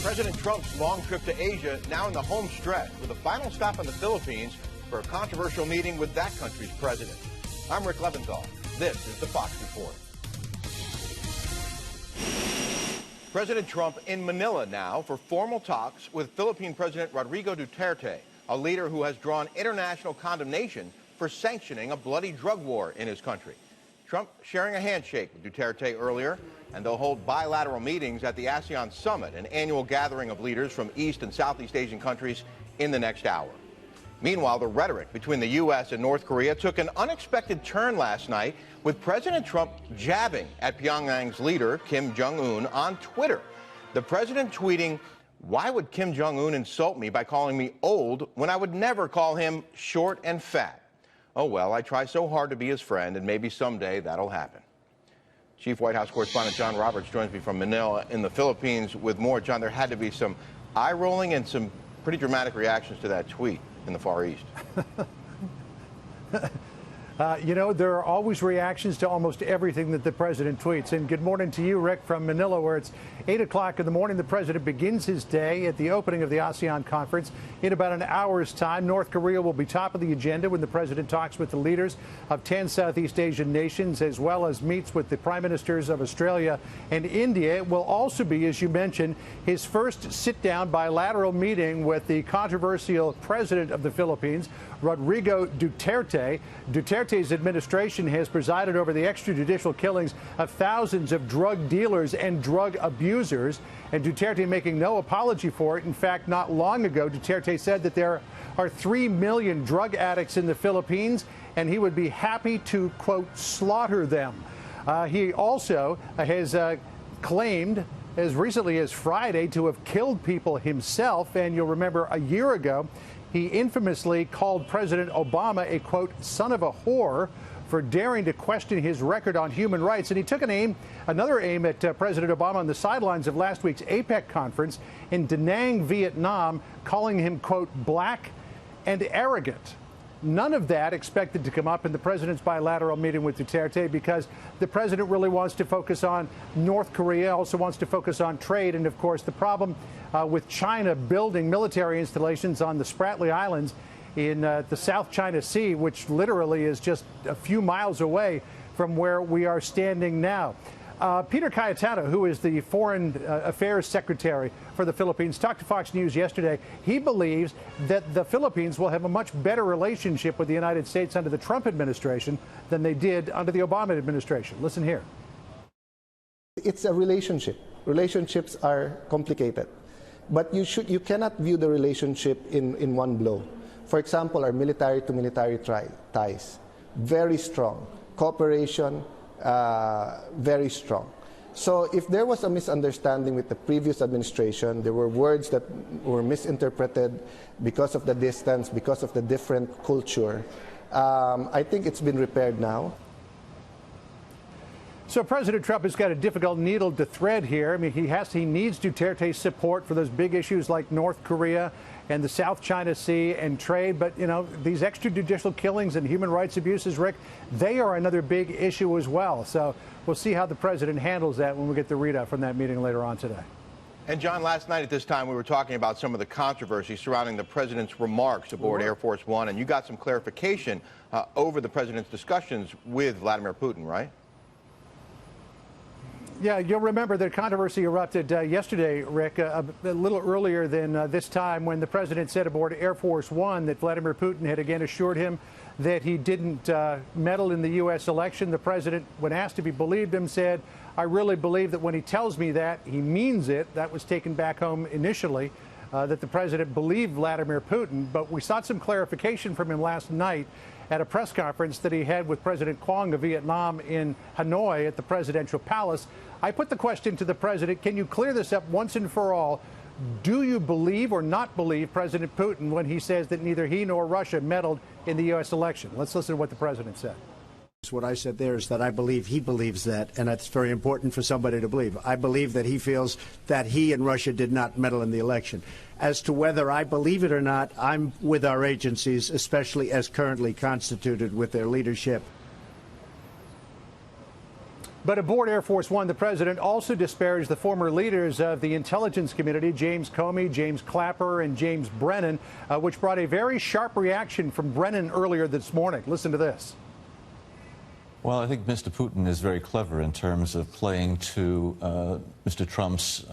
President Trump's long trip to Asia now in the home stretch with a final stop in the Philippines for a controversial meeting with that country's president. I'm Rick Leventhal. This is the Fox Report. President Trump in Manila now for formal talks with Philippine President Rodrigo Duterte, a leader who has drawn international condemnation for sanctioning a bloody drug war in his country. Trump sharing a handshake with Duterte earlier, and they'll hold bilateral meetings at the ASEAN Summit, an annual gathering of leaders from East and Southeast Asian countries, in the next hour. Meanwhile, the rhetoric between the U.S. and North Korea took an unexpected turn last night with President Trump jabbing at Pyongyang's leader, Kim Jong-un, on Twitter. The president tweeting, "Why would Kim Jong-un insult me by calling me old when I would never call him short and fat? Oh, well, I try so hard to be his friend, and maybe someday that'll happen." Chief White House correspondent John Roberts joins me from Manila in the Philippines with more. John, there had to be some eye-rolling and some pretty dramatic reactions to that tweet in the Far East. You know, there are always reactions to almost everything that the president tweets. And good morning to you, Rick, from Manila, where it's 8 o'clock in the morning. The president begins his day at the opening of the ASEAN conference. In about an hour's time, North Korea will be top of the agenda when the president talks with the leaders of 10 Southeast Asian nations, as well as meets with the prime ministers of Australia and India. It will also be, as you mentioned, his first sit-down bilateral meeting with the controversial president of the Philippines, Rodrigo Duterte. Duterte's administration has presided over the extrajudicial killings of thousands of drug dealers and drug abusers, and Duterte making no apology for it. In fact, not long ago, Duterte said that there are 3 million drug addicts in the Philippines, and he would be happy to, quote, slaughter them. He also has claimed as recently as Friday to have killed people himself, and you'll remember a year ago, he infamously called President Obama a, quote, son of a whore for daring to question his record on human rights. And he took another aim at President Obama on the sidelines of last week's APEC conference in Da Nang, Vietnam, calling him, quote, black and arrogant. None of that expected to come up in the president's bilateral meeting with Duterte, because the president really wants to focus on North Korea, also wants to focus on trade. And, of course, the problem with China building military installations on the Spratly Islands in the South China Sea, which literally is just a few miles away from where we are standing now. Peter Cayetano, who is the Foreign Affairs Secretary for the Philippines, talked to Fox News yesterday. He believes that the Philippines will have a much better relationship with the United States under the Trump administration than they did under the Obama administration. Listen here. It's a relationship. Relationships are complicated. But you cannot view the relationship in one blow. For example, our military-to-military ties, very strong. Cooperation, very strong. So if there was a misunderstanding with the previous administration, there were words that were misinterpreted because of the distance, because of the different culture, I think it's been repaired now. So President Trump has got a difficult needle to thread here. I mean, he needs Duterte's support for those big issues like North Korea and the South China Sea and trade. But, you know, these extrajudicial killings and human rights abuses, Rick, they are another big issue as well. So we'll see how the president handles that when we get the readout from that meeting later on today. And, John, last night at this time, we were talking about some of the controversy surrounding the president's remarks aboard Air Force One, and you got some clarification over the president's discussions with Vladimir Putin, right? Yeah, you'll remember that controversy erupted yesterday, Rick, a little earlier than this time, when the president said aboard Air Force One that Vladimir Putin had again assured him that he didn't meddle in the U.S. election. The president, when asked if he believed him, said, "I really believe that when he tells me that, he means it." That was taken back home initially, that the president believed Vladimir Putin. But we sought some clarification from him last night at a press conference that he had with President Quang of Vietnam in Hanoi at the presidential palace. I put the question to the president, can you clear this up once and for all? Do you believe or not believe President Putin when he says that neither he nor Russia meddled in the U.S. election? Let's listen to what the president said. What I said there is that I believe he believes that, and that's very important for somebody to believe. I believe that he feels that he and Russia did not meddle in the election. As to whether I believe it or not, I'm with our agencies, especially as currently constituted with their leadership. But aboard Air Force One, the president also disparaged the former leaders of the intelligence community, James Comey, James Clapper, and James Brennan, which brought a very sharp reaction from Brennan earlier this morning. Listen to this. Well, I think Mr. Putin is very clever in terms of playing to Mr. Trump's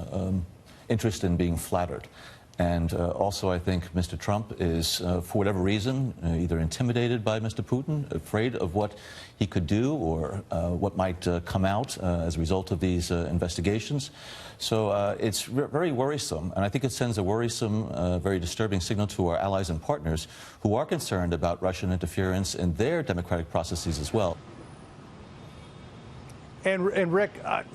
interest in being flattered. And also, I think Mr. Trump is, for whatever reason, either intimidated by Mr. Putin, afraid of what he could do or what might come out as a result of these investigations. So it's very worrisome, and I think it sends a worrisome, very disturbing signal to our allies and partners who are concerned about Russian interference in their democratic processes as well. And Rick,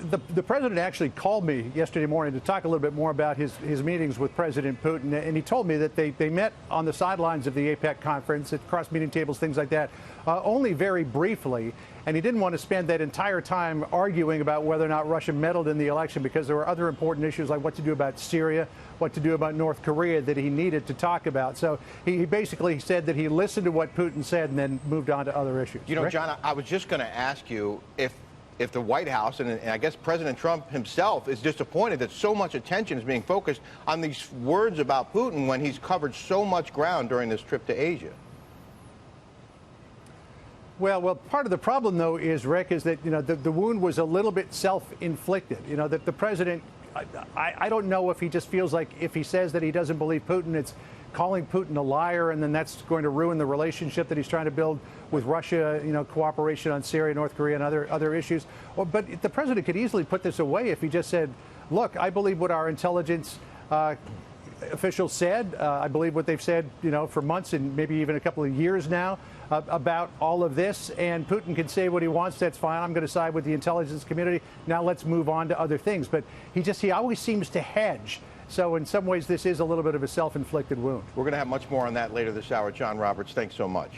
the president actually called me yesterday morning to talk a little bit more about his meetings with President Putin. And he told me that they met on the sidelines of the APEC conference at cross-meeting tables, things like that, only very briefly. And he didn't want to spend that entire time arguing about whether or not Russia meddled in the election, because there were other important issues like what to do about Syria, what to do about North Korea that he needed to talk about. So he basically said that he listened to what Putin said and then moved on to other issues. You know, Rick? John, I was just going to ask you if the White House and I guess President Trump himself is disappointed that so much attention is being focused on these words about Putin when he's covered so much ground during this trip to Asia. Well, part of the problem, though, is, Rick, is that, the wound was a little bit self-inflicted. That the president, I don't know if he just feels like if he says that he doesn't believe Putin, it's calling Putin a liar, and then that's going to ruin the relationship that he's trying to build with Russia, cooperation on Syria, North Korea, and other issues. But the president could easily put this away if he just said, look, I believe what our intelligence officials said. I believe what they've said, for months and maybe even a couple of years now about all of this. And Putin can say what he wants. That's fine. I'm going to side with the intelligence community. Now let's move on to other things. But he always seems to hedge. So in some ways, this is a little bit of a self-inflicted wound. We're going to have much more on that later this hour. John Roberts, thanks so much.